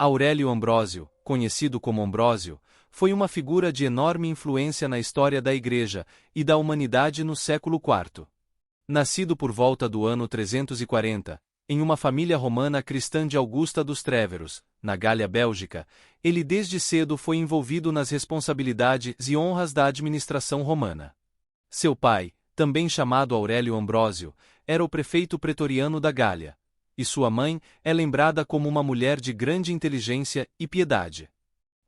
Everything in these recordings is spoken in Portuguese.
Aurélio Ambrósio, conhecido como Ambrósio, foi uma figura de enorme influência na história da Igreja e da humanidade no século IV. Nascido por volta do ano 340, em uma família romana cristã de Augusta dos Tréveros, na Gália Bélgica, ele desde cedo foi envolvido nas responsabilidades e honras da administração romana. Seu pai, também chamado Aurélio Ambrósio, era o prefeito pretoriano da Gália, e sua mãe é lembrada como uma mulher de grande inteligência e piedade.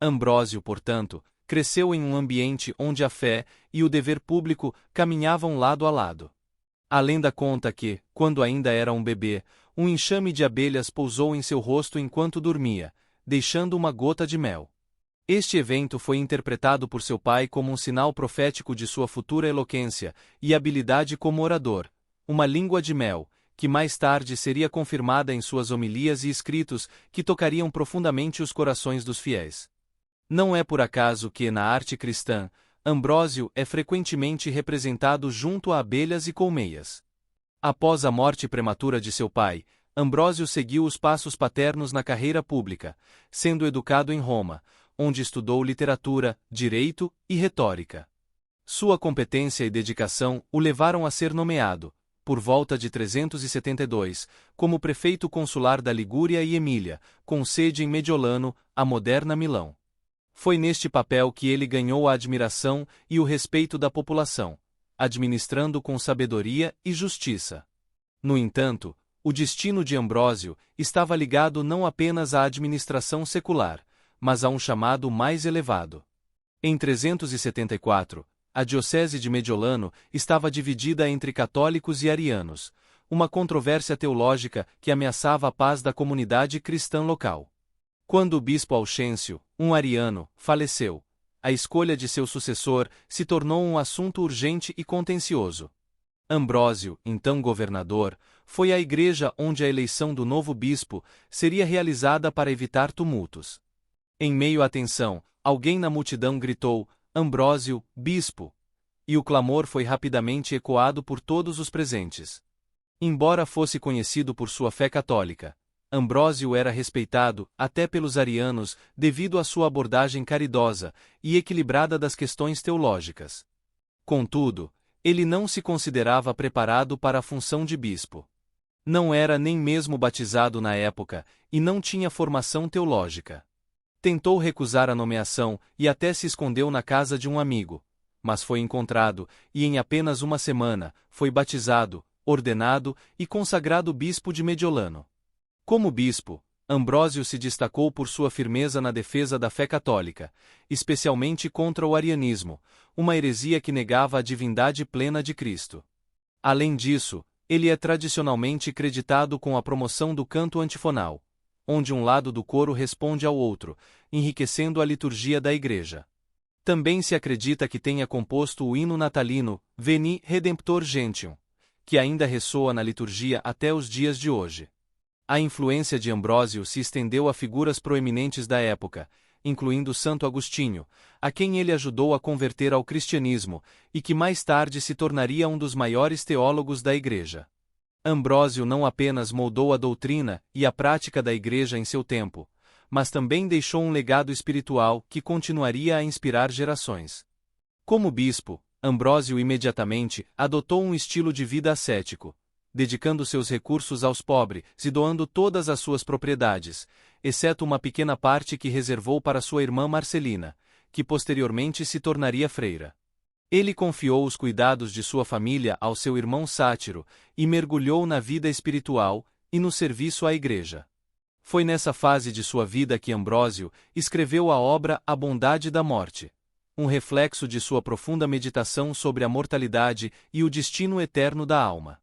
Ambrósio, portanto, cresceu em um ambiente onde a fé e o dever público caminhavam lado a lado. A lenda conta que, quando ainda era um bebê, um enxame de abelhas pousou em seu rosto enquanto dormia, deixando uma gota de mel. Este evento foi interpretado por seu pai como um sinal profético de sua futura eloquência e habilidade como orador, uma língua de mel, que mais tarde seria confirmada em suas homilias e escritos que tocariam profundamente os corações dos fiéis. Não é por acaso que, na arte cristã, Ambrósio é frequentemente representado junto a abelhas e colmeias. Após a morte prematura de seu pai, Ambrósio seguiu os passos paternos na carreira pública, sendo educado em Roma, onde estudou literatura, direito e retórica. Sua competência e dedicação o levaram a ser nomeado, por volta de 372, como prefeito consular da Ligúria e Emília, com sede em Mediolano, a moderna Milão. Foi neste papel que ele ganhou a admiração e o respeito da população, administrando com sabedoria e justiça. No entanto, o destino de Ambrósio estava ligado não apenas à administração secular, mas a um chamado mais elevado. Em 374, a diocese de Mediolano estava dividida entre católicos e arianos, uma controvérsia teológica que ameaçava a paz da comunidade cristã local. Quando o bispo Auxêncio, um ariano, faleceu, a escolha de seu sucessor se tornou um assunto urgente e contencioso. Ambrósio, então governador, foi à igreja onde a eleição do novo bispo seria realizada para evitar tumultos. Em meio à tensão, alguém na multidão gritou: "Ambrósio, bispo!" E o clamor foi rapidamente ecoado por todos os presentes. Embora fosse conhecido por sua fé católica, Ambrósio era respeitado, até pelos arianos, devido à sua abordagem caridosa e equilibrada das questões teológicas. Contudo, ele não se considerava preparado para a função de bispo. Não era nem mesmo batizado na época, e não tinha formação teológica. Tentou recusar a nomeação e até se escondeu na casa de um amigo, mas foi encontrado, e em apenas uma semana, foi batizado, ordenado e consagrado bispo de Mediolano. Como bispo, Ambrósio se destacou por sua firmeza na defesa da fé católica, especialmente contra o arianismo, uma heresia que negava a divindade plena de Cristo. Além disso, ele é tradicionalmente creditado com a promoção do canto antifonal, onde um lado do coro responde ao outro, enriquecendo a liturgia da Igreja. Também se acredita que tenha composto o hino natalino, Veni Redemptor Gentium, que ainda ressoa na liturgia até os dias de hoje. A influência de Ambrósio se estendeu a figuras proeminentes da época, incluindo Santo Agostinho, a quem ele ajudou a converter ao cristianismo, e que mais tarde se tornaria um dos maiores teólogos da Igreja. Ambrósio não apenas moldou a doutrina e a prática da Igreja em seu tempo, mas também deixou um legado espiritual que continuaria a inspirar gerações. Como bispo, Ambrósio imediatamente adotou um estilo de vida ascético, dedicando seus recursos aos pobres e doando todas as suas propriedades, exceto uma pequena parte que reservou para sua irmã Marcelina, que posteriormente se tornaria freira. Ele confiou os cuidados de sua família ao seu irmão Sátiro e mergulhou na vida espiritual e no serviço à Igreja. Foi nessa fase de sua vida que Ambrósio escreveu a obra A Bondade da Morte, um reflexo de sua profunda meditação sobre a mortalidade e o destino eterno da alma.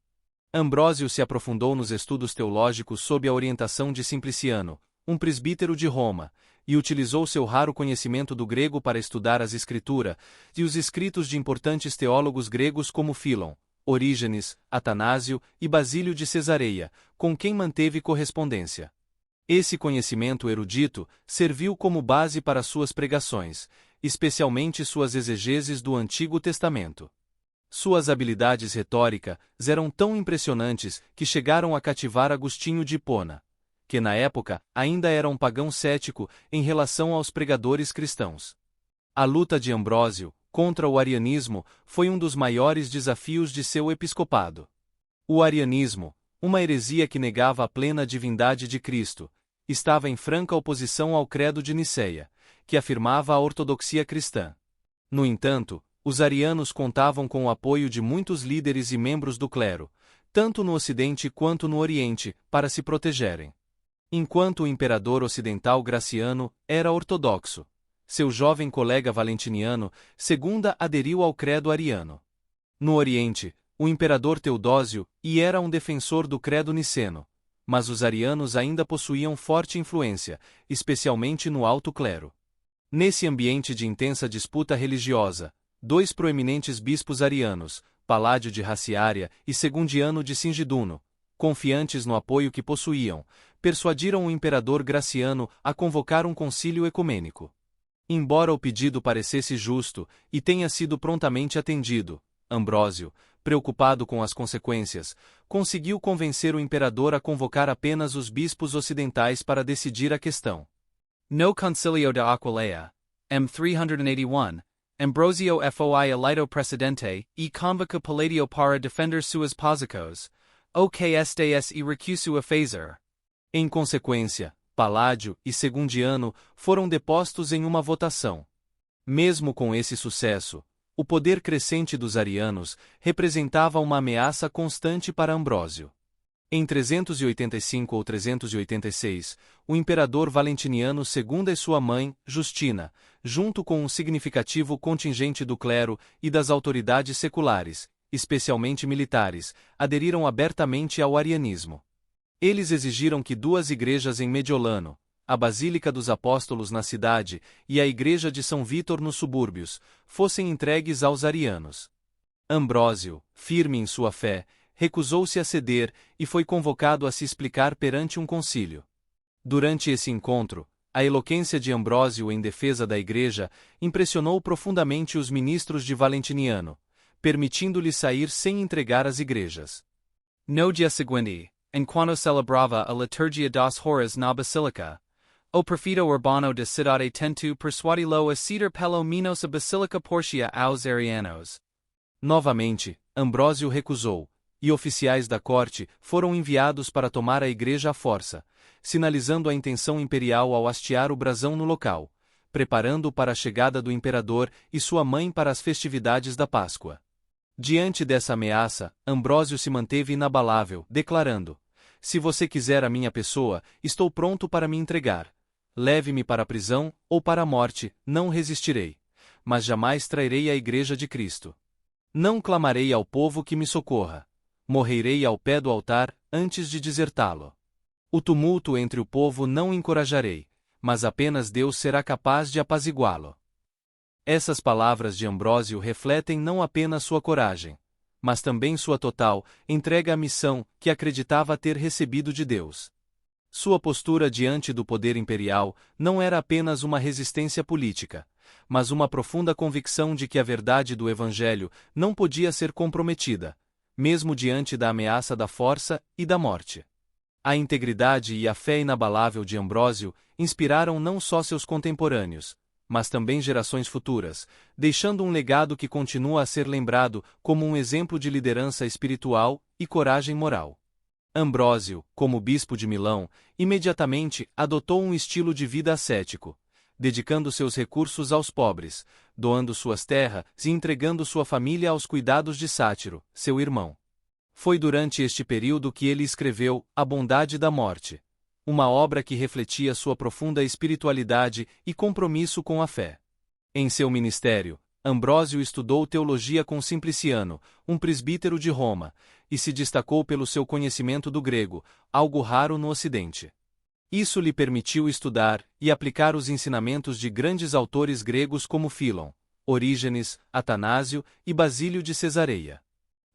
Ambrósio se aprofundou nos estudos teológicos sob a orientação de Simpliciano, um presbítero de Roma, e utilizou seu raro conhecimento do grego para estudar as Escrituras e os escritos de importantes teólogos gregos como Filon, Orígenes, Atanásio e Basílio de Cesareia, com quem manteve correspondência. Esse conhecimento erudito serviu como base para suas pregações, especialmente suas exegeses do Antigo Testamento. Suas habilidades retóricas eram tão impressionantes que chegaram a cativar Agostinho de Hipona, que na época ainda era um pagão cético em relação aos pregadores cristãos. A luta de Ambrósio contra o arianismo foi um dos maiores desafios de seu episcopado. O arianismo, uma heresia que negava a plena divindade de Cristo, estava em franca oposição ao credo de Nicéia, que afirmava a ortodoxia cristã. No entanto, os arianos contavam com o apoio de muitos líderes e membros do clero, tanto no Ocidente quanto no Oriente, para se protegerem. Enquanto o imperador ocidental Graciano era ortodoxo, seu jovem colega Valentiniano II aderiu ao credo ariano. No Oriente, o imperador Teodósio era um defensor do credo niceno, mas os arianos ainda possuíam forte influência, especialmente no alto clero. Nesse ambiente de intensa disputa religiosa, dois proeminentes bispos arianos, Paládio de Raciária e Segundiano de Singiduno, confiantes no apoio que possuíam, persuadiram o imperador Graciano a convocar um concílio ecumênico. Embora o pedido parecesse justo e tenha sido prontamente atendido, Ambrósio, preocupado com as consequências, conseguiu convencer o imperador a convocar apenas os bispos ocidentais para decidir a questão. No Concilio de Aquileia, M381, Ambrosio foi eleito presidente e convoca Palladio para defender suas posições, o que estes e recusou a fazer. Em consequência, Paládio e Segundiano foram depostos em uma votação. Mesmo com esse sucesso, o poder crescente dos arianos representava uma ameaça constante para Ambrósio. Em 385 ou 386, o imperador Valentiniano II e sua mãe, Justina, junto com um significativo contingente do clero e das autoridades seculares, especialmente militares, aderiram abertamente ao arianismo. Eles exigiram que duas igrejas em Mediolano, a Basílica dos Apóstolos na cidade e a Igreja de São Vítor nos subúrbios, fossem entregues aos arianos. Ambrósio, firme em sua fé, recusou-se a ceder e foi convocado a se explicar perante um concílio. Durante esse encontro, a eloquência de Ambrósio em defesa da Igreja impressionou profundamente os ministros de Valentiniano, permitindo-lhe sair sem entregar as igrejas. No dia seguinte, enquanto celebrava a liturgia das horas na Basílica, o prefeito urbano da cidade tentou persuadi-lo a ceder pelo menos a Basílica Portia aos arianos. Novamente, Ambrósio recusou, e oficiais da corte foram enviados para tomar a igreja à força, sinalizando a intenção imperial ao hastear o brasão no local, preparando-o para a chegada do imperador e sua mãe para as festividades da Páscoa. Diante dessa ameaça, Ambrósio se manteve inabalável, declarando: "Se você quiser a minha pessoa, estou pronto para me entregar. Leve-me para a prisão ou para a morte, não resistirei. Mas jamais trairei a Igreja de Cristo. Não clamarei ao povo que me socorra. Morrerei ao pé do altar antes de desertá-lo. O tumulto entre o povo não encorajarei, mas apenas Deus será capaz de apaziguá-lo." Essas palavras de Ambrósio refletem não apenas sua coragem, mas também sua total entrega à missão que acreditava ter recebido de Deus. Sua postura diante do poder imperial não era apenas uma resistência política, mas uma profunda convicção de que a verdade do Evangelho não podia ser comprometida, mesmo diante da ameaça da força e da morte. A integridade e a fé inabalável de Ambrósio inspiraram não só seus contemporâneos, mas também gerações futuras, deixando um legado que continua a ser lembrado como um exemplo de liderança espiritual e coragem moral. Ambrósio, como bispo de Milão, imediatamente adotou um estilo de vida ascético, dedicando seus recursos aos pobres, doando suas terras e entregando sua família aos cuidados de Sátiro, seu irmão. Foi durante este período que ele escreveu A Bondade da Morte, uma obra que refletia sua profunda espiritualidade e compromisso com a fé. Em seu ministério, Ambrósio estudou teologia com Simpliciano, um presbítero de Roma, e se destacou pelo seu conhecimento do grego, algo raro no Ocidente. Isso lhe permitiu estudar e aplicar os ensinamentos de grandes autores gregos como Fílon, Orígenes, Atanásio e Basílio de Cesareia.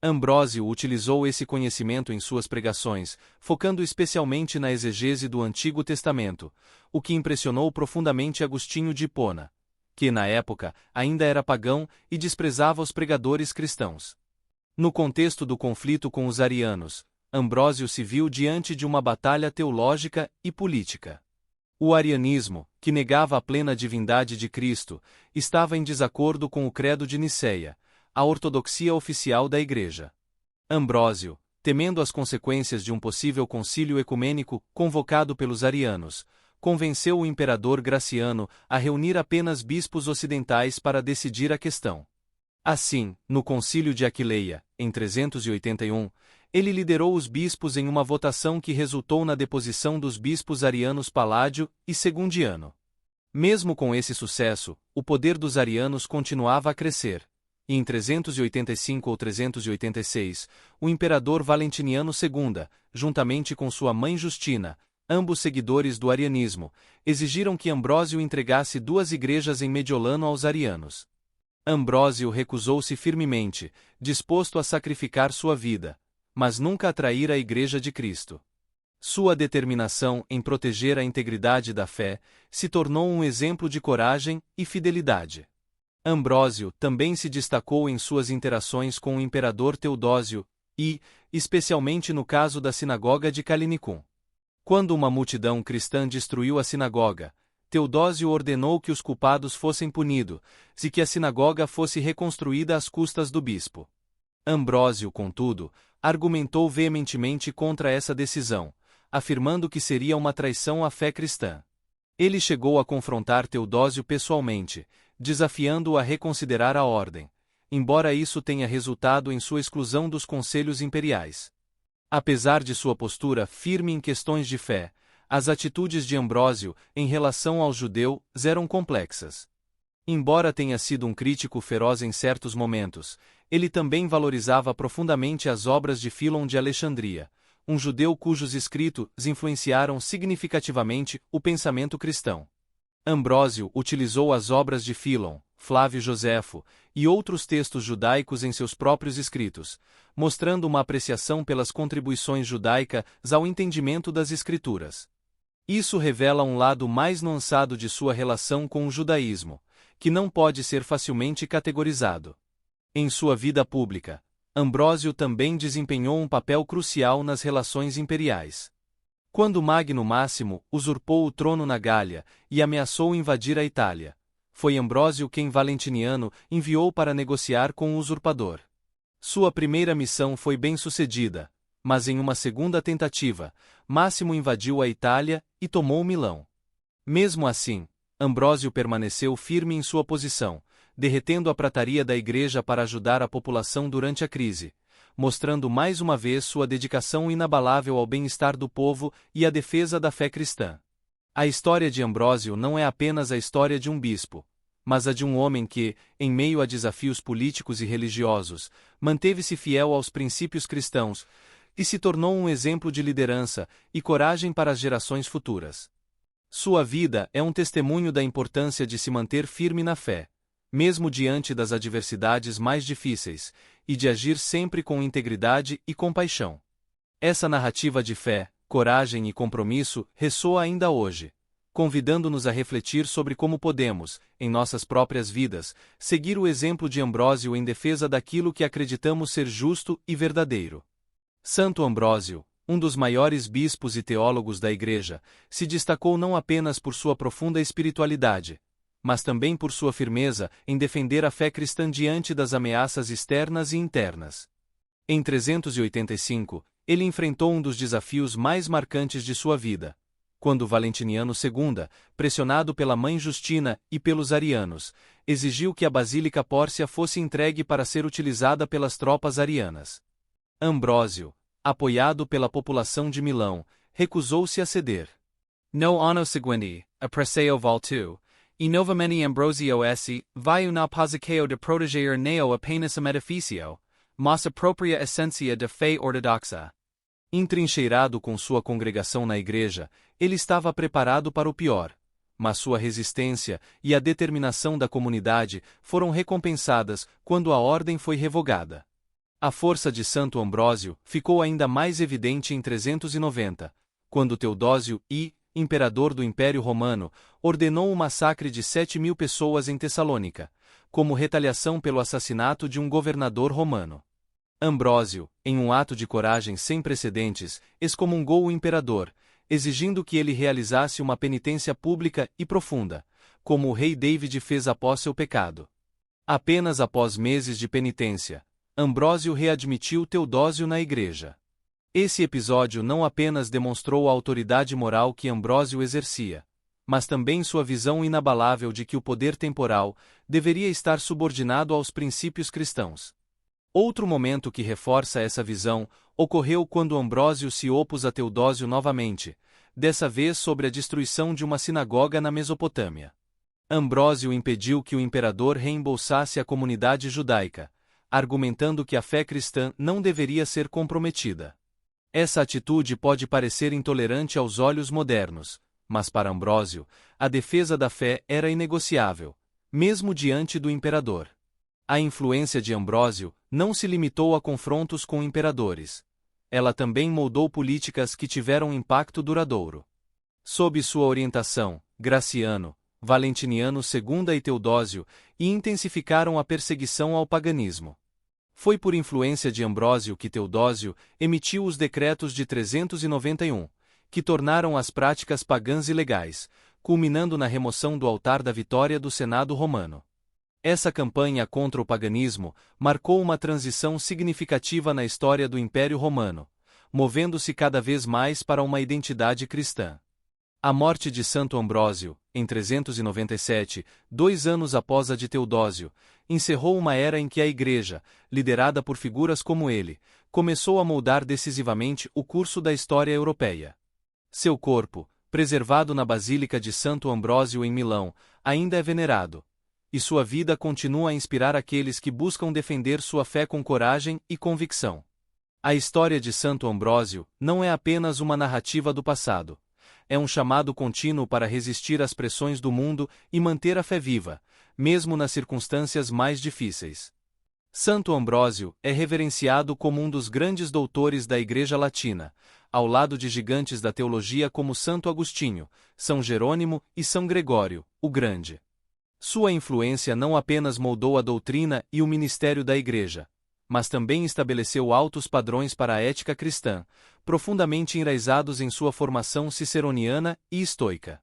Ambrósio utilizou esse conhecimento em suas pregações, focando especialmente na exegese do Antigo Testamento, o que impressionou profundamente Agostinho de Hipona, que na época ainda era pagão e desprezava os pregadores cristãos. No contexto do conflito com os arianos, Ambrósio se viu diante de uma batalha teológica e política. O arianismo, que negava a plena divindade de Cristo, estava em desacordo com o Credo de Nicéia, a ortodoxia oficial da Igreja. Ambrósio, temendo as consequências de um possível concílio ecumênico convocado pelos arianos, convenceu o imperador Graciano a reunir apenas bispos ocidentais para decidir a questão. Assim, no Concílio de Aquileia, em 381, ele liderou os bispos em uma votação que resultou na deposição dos bispos arianos Paládio e Segundiano. Mesmo com esse sucesso, o poder dos arianos continuava a crescer, e em 385 ou 386, o imperador Valentiniano II, juntamente com sua mãe Justina, ambos seguidores do arianismo, exigiram que Ambrósio entregasse 2 igrejas em Mediolano aos arianos. Ambrósio recusou-se firmemente, disposto a sacrificar sua vida, mas nunca a trair a Igreja de Cristo. Sua determinação em proteger a integridade da fé se tornou um exemplo de coragem e fidelidade. Ambrósio também se destacou em suas interações com o imperador Teodósio e, especialmente no caso da sinagoga de Callinicum. Quando uma multidão cristã destruiu a sinagoga, Teodósio ordenou que os culpados fossem punidos e que a sinagoga fosse reconstruída às custas do bispo. Ambrósio, contudo, argumentou veementemente contra essa decisão, afirmando que seria uma traição à fé cristã. Ele chegou a confrontar Teodósio pessoalmente, desafiando-o a reconsiderar a ordem, embora isso tenha resultado em sua exclusão dos conselhos imperiais. Apesar de sua postura firme em questões de fé, as atitudes de Ambrósio em relação ao judeu eram complexas. Embora tenha sido um crítico feroz em certos momentos, ele também valorizava profundamente as obras de Fílon de Alexandria, um judeu cujos escritos influenciaram significativamente o pensamento cristão. Ambrósio utilizou as obras de Fílon, Flávio Joséfo e outros textos judaicos em seus próprios escritos, mostrando uma apreciação pelas contribuições judaicas ao entendimento das Escrituras. Isso revela um lado mais nuançado de sua relação com o judaísmo, que não pode ser facilmente categorizado. Em sua vida pública, Ambrósio também desempenhou um papel crucial nas relações imperiais. Quando Magno Máximo usurpou o trono na Gália e ameaçou invadir a Itália, foi Ambrósio quem Valentiniano enviou para negociar com o usurpador. Sua primeira missão foi bem-sucedida, mas em uma segunda tentativa, Máximo invadiu a Itália e tomou Milão. Mesmo assim, Ambrósio permaneceu firme em sua posição, derretendo a prataria da Igreja para ajudar a população durante a crise, mostrando mais uma vez sua dedicação inabalável ao bem-estar do povo e à defesa da fé cristã. A história de Ambrósio não é apenas a história de um bispo, mas a de um homem que, em meio a desafios políticos e religiosos, manteve-se fiel aos princípios cristãos e se tornou um exemplo de liderança e coragem para as gerações futuras. Sua vida é um testemunho da importância de se manter firme na fé, mesmo diante das adversidades mais difíceis, e de agir sempre com integridade e compaixão. Essa narrativa de fé, coragem e compromisso ressoa ainda hoje, convidando-nos a refletir sobre como podemos, em nossas próprias vidas, seguir o exemplo de Ambrósio em defesa daquilo que acreditamos ser justo e verdadeiro. Santo Ambrósio, um dos maiores bispos e teólogos da Igreja, se destacou não apenas por sua profunda espiritualidade, mas também por sua firmeza em defender a fé cristã diante das ameaças externas e internas. Em 385, ele enfrentou um dos desafios mais marcantes de sua vida, quando Valentiniano II, pressionado pela mãe Justina e pelos arianos, exigiu que a Basílica Pórcia fosse entregue para ser utilizada pelas tropas arianas. Ambrósio, apoiado pela população de Milão, recusou-se a ceder. No anno seguinte, apresseo voltu, e novamente Ambrosio esse, vai na posicao de proteger neo apenas um edifício, mas a própria essência da fé ortodoxa. Entrincheirado com sua congregação na igreja, ele estava preparado para o pior, mas sua resistência e a determinação da comunidade foram recompensadas quando a ordem foi revogada. A força de Santo Ambrósio ficou ainda mais evidente em 390, quando Teodósio I, imperador do Império Romano, ordenou o massacre de 7.000 pessoas em Tessalônica, como retaliação pelo assassinato de um governador romano. Ambrósio, em um ato de coragem sem precedentes, excomungou o imperador, exigindo que ele realizasse uma penitência pública e profunda, como o rei David fez após seu pecado. Apenas após meses de penitência, Ambrósio readmitiu Teodósio na igreja. Esse episódio não apenas demonstrou a autoridade moral que Ambrósio exercia, mas também sua visão inabalável de que o poder temporal deveria estar subordinado aos princípios cristãos. Outro momento que reforça essa visão ocorreu quando Ambrósio se opôs a Teodósio novamente, dessa vez sobre a destruição de uma sinagoga na Mesopotâmia. Ambrósio impediu que o imperador reembolsasse a comunidade judaica, argumentando que a fé cristã não deveria ser comprometida. Essa atitude pode parecer intolerante aos olhos modernos, mas para Ambrósio, a defesa da fé era inegociável, mesmo diante do imperador. A influência de Ambrósio não se limitou a confrontos com imperadores. Ela também moldou políticas que tiveram impacto duradouro. Sob sua orientação, Graciano, Valentiniano II e Teodósio intensificaram a perseguição ao paganismo. Foi por influência de Ambrósio que Teodósio emitiu os decretos de 391, que tornaram as práticas pagãs ilegais, culminando na remoção do altar da Vitória do Senado romano. Essa campanha contra o paganismo marcou uma transição significativa na história do Império Romano, movendo-se cada vez mais para uma identidade cristã. A morte de Santo Ambrósio, em 397, 2 anos após a de Teodósio, encerrou uma era em que a Igreja, liderada por figuras como ele, começou a moldar decisivamente o curso da história europeia. Seu corpo, preservado na Basílica de Santo Ambrósio em Milão, ainda é venerado, e sua vida continua a inspirar aqueles que buscam defender sua fé com coragem e convicção. A história de Santo Ambrósio não é apenas uma narrativa do passado. É um chamado contínuo para resistir às pressões do mundo e manter a fé viva, mesmo nas circunstâncias mais difíceis. Santo Ambrósio é reverenciado como um dos grandes doutores da Igreja Latina, ao lado de gigantes da teologia como Santo Agostinho, São Jerônimo e São Gregório, o Grande. Sua influência não apenas moldou a doutrina e o ministério da Igreja, mas também estabeleceu altos padrões para a ética cristã, profundamente enraizados em sua formação ciceroniana e estoica.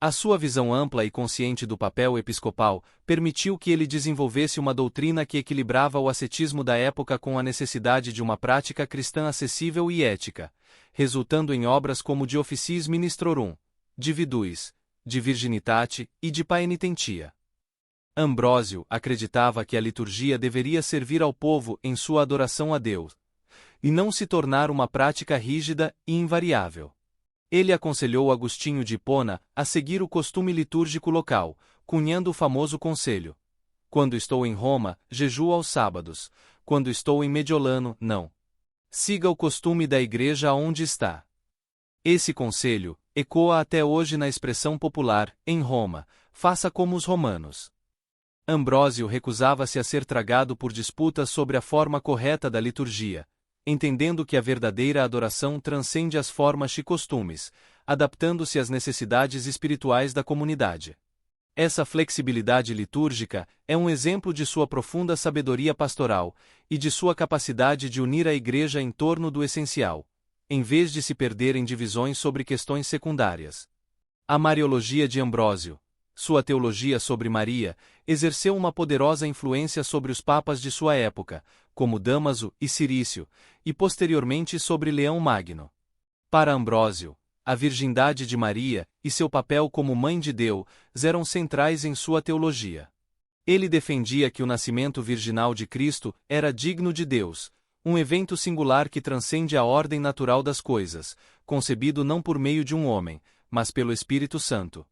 A sua visão ampla e consciente do papel episcopal permitiu que ele desenvolvesse uma doutrina que equilibrava o ascetismo da época com a necessidade de uma prática cristã acessível e ética, resultando em obras como De Officiis Ministrorum, De Viduis, De Virginitate e De Paenitentia. Ambrósio acreditava que a liturgia deveria servir ao povo em sua adoração a Deus, e não se tornar uma prática rígida e invariável. Ele aconselhou Agostinho de Hipona a seguir o costume litúrgico local, cunhando o famoso conselho: quando estou em Roma, jejuo aos sábados; quando estou em Mediolano, não. Siga o costume da igreja onde está. Esse conselho ecoa até hoje na expressão popular: em Roma, faça como os romanos. Ambrósio recusava-se a ser tragado por disputas sobre a forma correta da liturgia, entendendo que a verdadeira adoração transcende as formas e costumes, adaptando-se às necessidades espirituais da comunidade. Essa flexibilidade litúrgica é um exemplo de sua profunda sabedoria pastoral e de sua capacidade de unir a Igreja em torno do essencial, em vez de se perder em divisões sobre questões secundárias. A Mariologia de Ambrósio, sua teologia sobre Maria, exerceu uma poderosa influência sobre os papas de sua época, como Dámaso e Cirício, e posteriormente sobre Leão Magno. Para Ambrósio, a virgindade de Maria e seu papel como Mãe de Deus eram centrais em sua teologia. Ele defendia que o nascimento virginal de Cristo era digno de Deus, um evento singular que transcende a ordem natural das coisas, concebido não por meio de um homem, mas pelo Espírito Santo.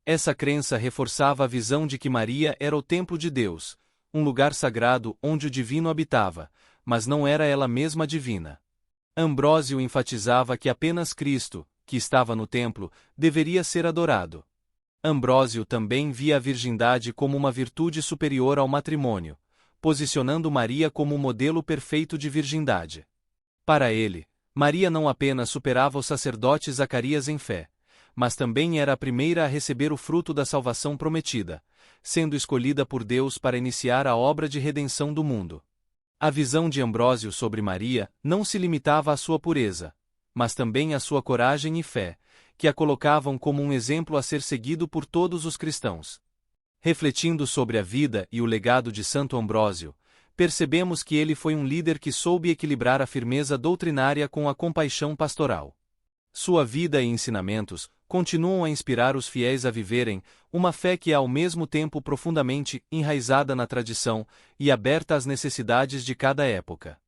Essa crença reforçava a visão de que Maria era o templo de Deus, um lugar sagrado onde o divino habitava, mas não era ela mesma divina. Ambrósio enfatizava que apenas Cristo, que estava no templo, deveria ser adorado. Ambrósio também via a virgindade como uma virtude superior ao matrimônio, posicionando Maria como o modelo perfeito de virgindade. Para ele, Maria não apenas superava o sacerdote Zacarias em fé, mas também era a primeira a receber o fruto da salvação prometida, sendo escolhida por Deus para iniciar a obra de redenção do mundo. A visão de Ambrósio sobre Maria não se limitava à sua pureza, mas também à sua coragem e fé, que a colocavam como um exemplo a ser seguido por todos os cristãos. Refletindo sobre a vida e o legado de Santo Ambrósio, percebemos que ele foi um líder que soube equilibrar a firmeza doutrinária com a compaixão pastoral. Sua vida e ensinamentos continuam a inspirar os fiéis a viverem uma fé que é ao mesmo tempo profundamente enraizada na tradição e aberta às necessidades de cada época.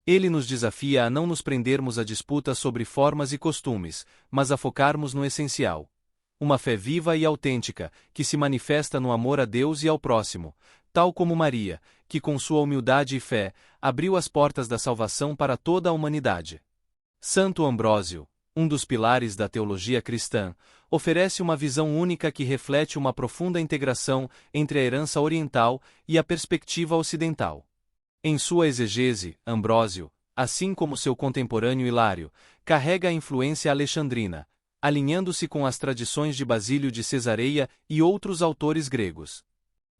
Ele nos desafia a não nos prendermos a disputas sobre formas e costumes, mas a focarmos no essencial. Uma fé viva e autêntica, que se manifesta no amor a Deus e ao próximo, tal como Maria, que com sua humildade e fé, abriu as portas da salvação para toda a humanidade. Santo Ambrósio, um dos pilares da teologia cristã, oferece uma visão única que reflete uma profunda integração entre a herança oriental e a perspectiva ocidental. Em sua exegese, Ambrósio, assim como seu contemporâneo Hilário, carrega a influência alexandrina, alinhando-se com as tradições de Basílio de Cesareia e outros autores gregos.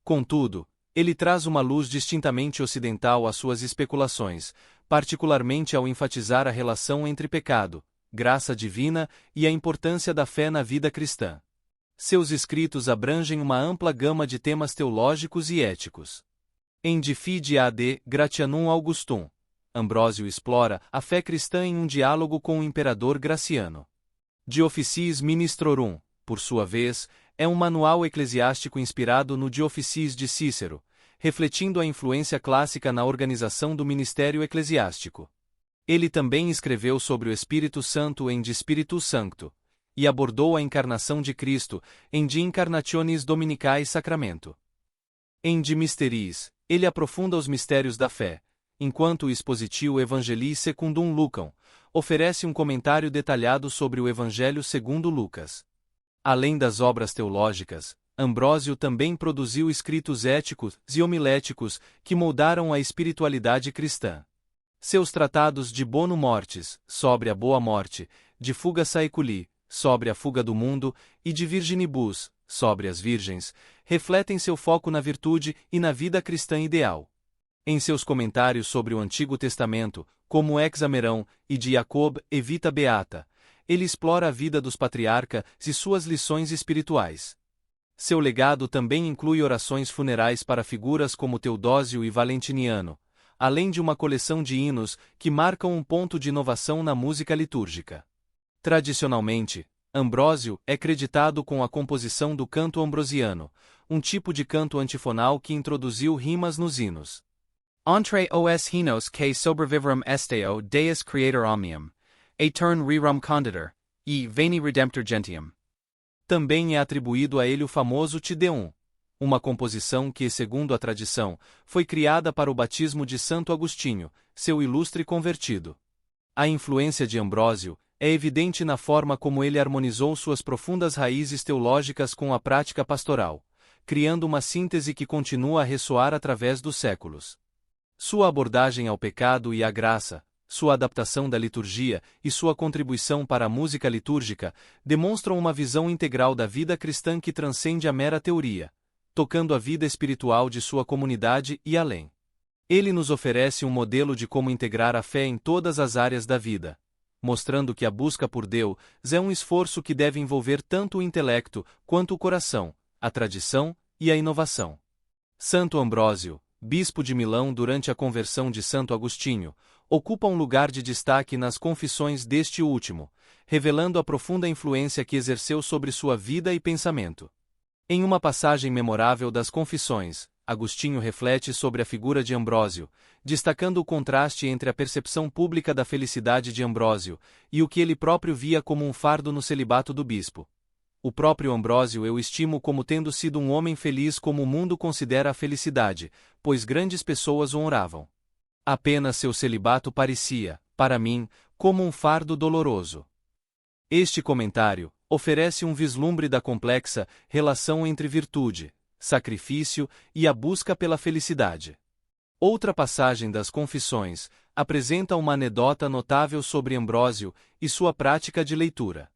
Contudo, ele traz uma luz distintamente ocidental às suas especulações, particularmente ao enfatizar a relação entre pecado, graça divina e a importância da fé na vida cristã. Seus escritos abrangem uma ampla gama de temas teológicos e éticos. Em De Fide ad Gratianum Augustum, Ambrósio explora a fé cristã em um diálogo com o imperador Graciano. De Officiis Ministrorum, por sua vez, é um manual eclesiástico inspirado no De Officiis de Cícero, refletindo a influência clássica na organização do ministério eclesiástico. Ele também escreveu sobre o Espírito Santo em De Spiritu Sancto, e abordou a encarnação de Cristo em De Incarnationis Dominicae Sacramento. Em De Mysteriis, ele aprofunda os mistérios da fé, enquanto o Expositio Evangelii Secundum Lucam oferece um comentário detalhado sobre o Evangelho segundo Lucas. Além das obras teológicas, Ambrósio também produziu escritos éticos e homiléticos que moldaram a espiritualidade cristã. Seus tratados de Bono Mortis, sobre a boa morte, de Fuga Saeculi, sobre a fuga do mundo, e de Virginibus, sobre as virgens, refletem seu foco na virtude e na vida cristã ideal. Em seus comentários sobre o Antigo Testamento, como Hexamerão e de Jacob e Vita Beata, ele explora a vida dos patriarcas e suas lições espirituais. Seu legado também inclui orações funerais para figuras como Teodósio e Valentiniano, além de uma coleção de hinos que marcam um ponto de inovação na música litúrgica. Tradicionalmente, Ambrósio é creditado com a composição do canto ambrosiano, um tipo de canto antifonal que introduziu rimas nos hinos. Entre os hinos que sobreviveram esteo Deus Creator Omnium, Aetern rerum conditor, e Veni Redemptor Gentium. Também é atribuído a ele o famoso Te Deum, uma composição que, segundo a tradição, foi criada para o batismo de Santo Agostinho, seu ilustre convertido. A influência de Ambrósio é evidente na forma como ele harmonizou suas profundas raízes teológicas com a prática pastoral, criando uma síntese que continua a ressoar através dos séculos. Sua abordagem ao pecado e à graça, sua adaptação da liturgia e sua contribuição para a música litúrgica demonstram uma visão integral da vida cristã que transcende a mera teoria, tocando a vida espiritual de sua comunidade e além. Ele nos oferece um modelo de como integrar a fé em todas as áreas da vida, mostrando que a busca por Deus é um esforço que deve envolver tanto o intelecto quanto o coração, a tradição e a inovação. Santo Ambrósio, bispo de Milão durante a conversão de Santo Agostinho, ocupa um lugar de destaque nas confissões deste último, revelando a profunda influência que exerceu sobre sua vida e pensamento. Em uma passagem memorável das Confissões, Agostinho reflete sobre a figura de Ambrósio, destacando o contraste entre a percepção pública da felicidade de Ambrósio e o que ele próprio via como um fardo no celibato do bispo. O próprio Ambrósio eu estimo como tendo sido um homem feliz como o mundo considera a felicidade, pois grandes pessoas o honravam. Apenas seu celibato parecia, para mim, como um fardo doloroso. Este comentário oferece um vislumbre da complexa relação entre virtude, sacrifício e a busca pela felicidade. Outra passagem das Confissões apresenta uma anedota notável sobre Ambrósio e sua prática de leitura.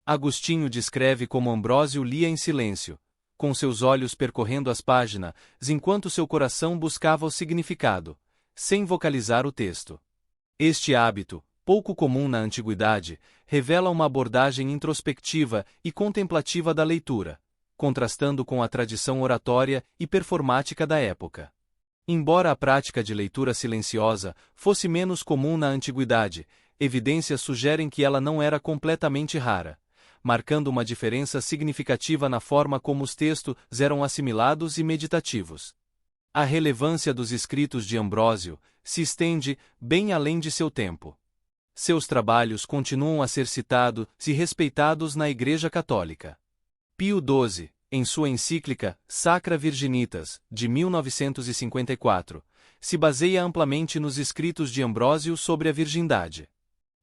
Agostinho descreve como Ambrósio lia em silêncio, com seus olhos percorrendo as páginas, enquanto seu coração buscava o significado, sem vocalizar o texto. Este hábito, pouco comum na antiguidade, revela uma abordagem introspectiva e contemplativa da leitura, contrastando com a tradição oratória e performática da época. Embora a prática de leitura silenciosa fosse menos comum na antiguidade, evidências sugerem que ela não era completamente rara, marcando uma diferença significativa na forma como os textos eram assimilados e meditativos. A relevância dos escritos de Ambrósio se estende bem além de seu tempo. Seus trabalhos continuam a ser citados e respeitados na Igreja Católica. Pio XII, em sua encíclica Sacra Virginitas, de 1954, se baseia amplamente nos escritos de Ambrósio sobre a virgindade.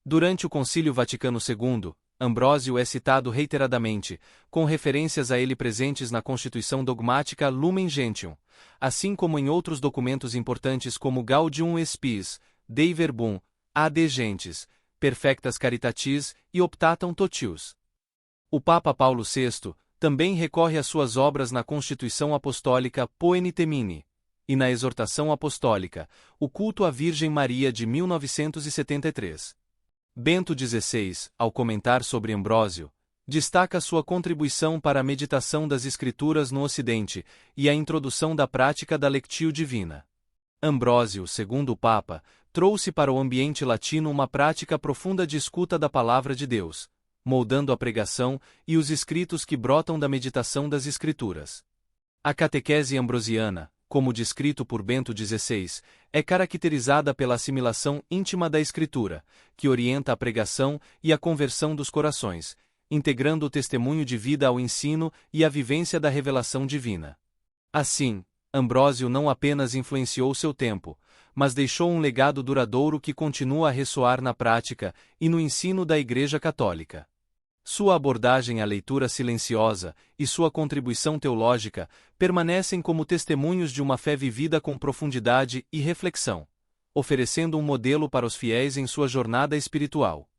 Durante o Concílio Vaticano II, Ambrósio é citado reiteradamente, com referências a ele presentes na Constituição Dogmática Lumen Gentium, assim como em outros documentos importantes como Gaudium Spes, Dei Verbum, Ad Gentes, Perfectas Caritatis e Optatum Totius. O Papa Paulo VI também recorre às suas obras na Constituição Apostólica Poeni Temini e na Exortação Apostólica, o Culto à Virgem Maria de 1973. Bento XVI, ao comentar sobre Ambrósio, destaca sua contribuição para a meditação das Escrituras no Ocidente e a introdução da prática da Lectio Divina. Ambrósio, segundo o Papa, trouxe para o ambiente latino uma prática profunda de escuta da Palavra de Deus, moldando a pregação e os escritos que brotam da meditação das Escrituras. A catequese ambrosiana, como descrito por Bento XVI, é caracterizada pela assimilação íntima da Escritura, que orienta a pregação e a conversão dos corações, integrando o testemunho de vida ao ensino e a vivência da revelação divina. Assim, Ambrósio não apenas influenciou seu tempo, mas deixou um legado duradouro que continua a ressoar na prática e no ensino da Igreja Católica. Sua abordagem à leitura silenciosa e sua contribuição teológica permanecem como testemunhos de uma fé vivida com profundidade e reflexão, oferecendo um modelo para os fiéis em sua jornada espiritual.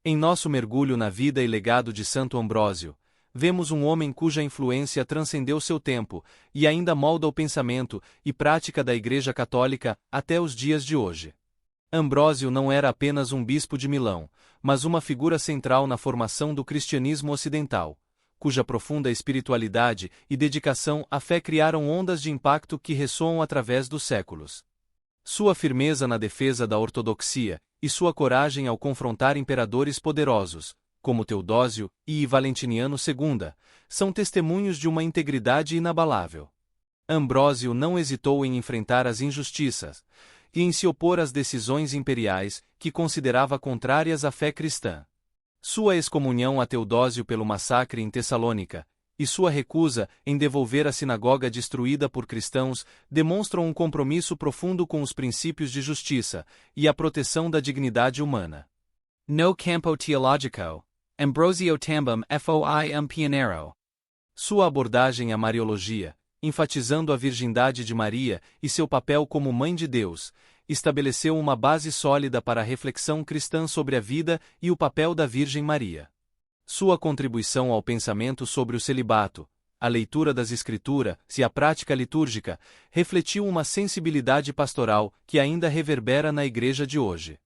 Em nosso mergulho na vida e legado de Santo Ambrósio, vemos um homem cuja influência transcendeu seu tempo e ainda molda o pensamento e prática da Igreja Católica até os dias de hoje. Ambrósio não era apenas um bispo de Milão, mas uma figura central na formação do cristianismo ocidental, cuja profunda espiritualidade e dedicação à fé criaram ondas de impacto que ressoam através dos séculos. Sua firmeza na defesa da ortodoxia e sua coragem ao confrontar imperadores poderosos, como Teodósio e Valentiniano II, são testemunhos de uma integridade inabalável. Ambrósio não hesitou em enfrentar as injustiças e em se opor às decisões imperiais que considerava contrárias à fé cristã. Sua excomunhão a Teodósio pelo massacre em Tessalônica e sua recusa em devolver a sinagoga destruída por cristãos demonstram um compromisso profundo com os princípios de justiça e a proteção da dignidade humana. No campo teológico, Ambrosio também foi pioneiro. Sua abordagem à Mariologia, enfatizando a virgindade de Maria e seu papel como Mãe de Deus, estabeleceu uma base sólida para a reflexão cristã sobre a vida e o papel da Virgem Maria. Sua contribuição ao pensamento sobre o celibato, a leitura das Escrituras e a prática litúrgica refletiu uma sensibilidade pastoral que ainda reverbera na Igreja de hoje.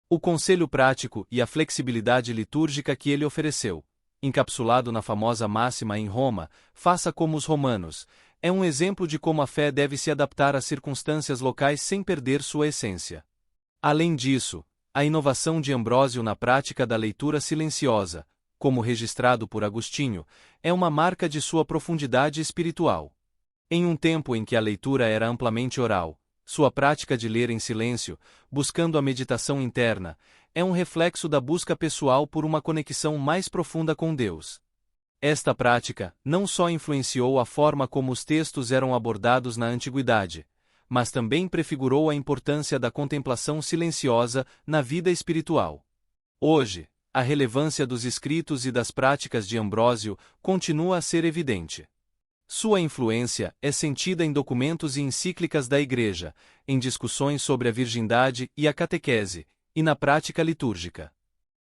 O conselho prático e a flexibilidade litúrgica que ele ofereceu, encapsulado na famosa máxima em Roma, faça como os romanos, é um exemplo de como a fé deve se adaptar às circunstâncias locais sem perder sua essência. Além disso, a inovação de Ambrósio na prática da leitura silenciosa, como registrado por Agostinho, é uma marca de sua profundidade espiritual. Em um tempo em que a leitura era amplamente oral, sua prática de ler em silêncio, buscando a meditação interna, é um reflexo da busca pessoal por uma conexão mais profunda com Deus. Esta prática não só influenciou a forma como os textos eram abordados na antiguidade, mas também prefigurou a importância da contemplação silenciosa na vida espiritual. Hoje, a relevância dos escritos e das práticas de Ambrósio continua a ser evidente. Sua influência é sentida em documentos e encíclicas da Igreja, em discussões sobre a virgindade e a catequese, e na prática litúrgica.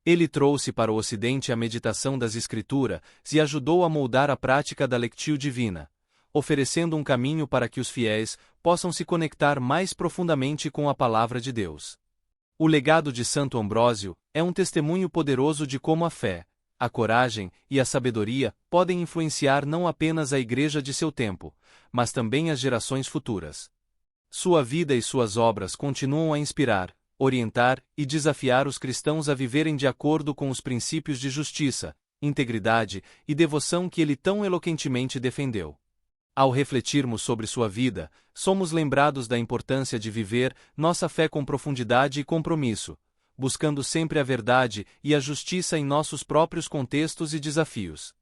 Ele trouxe para o Ocidente a meditação das Escrituras e ajudou a moldar a prática da Lectio Divina, oferecendo um caminho para que os fiéis possam se conectar mais profundamente com a Palavra de Deus. O legado de Santo Ambrósio é um testemunho poderoso de como a fé, a coragem e a sabedoria podem influenciar não apenas a igreja de seu tempo, mas também as gerações futuras. Sua vida e suas obras continuam a inspirar, orientar e desafiar os cristãos a viverem de acordo com os princípios de justiça, integridade e devoção que ele tão eloquentemente defendeu. Ao refletirmos sobre sua vida, somos lembrados da importância de viver nossa fé com profundidade e compromisso, buscando sempre a verdade e a justiça em nossos próprios contextos e desafios.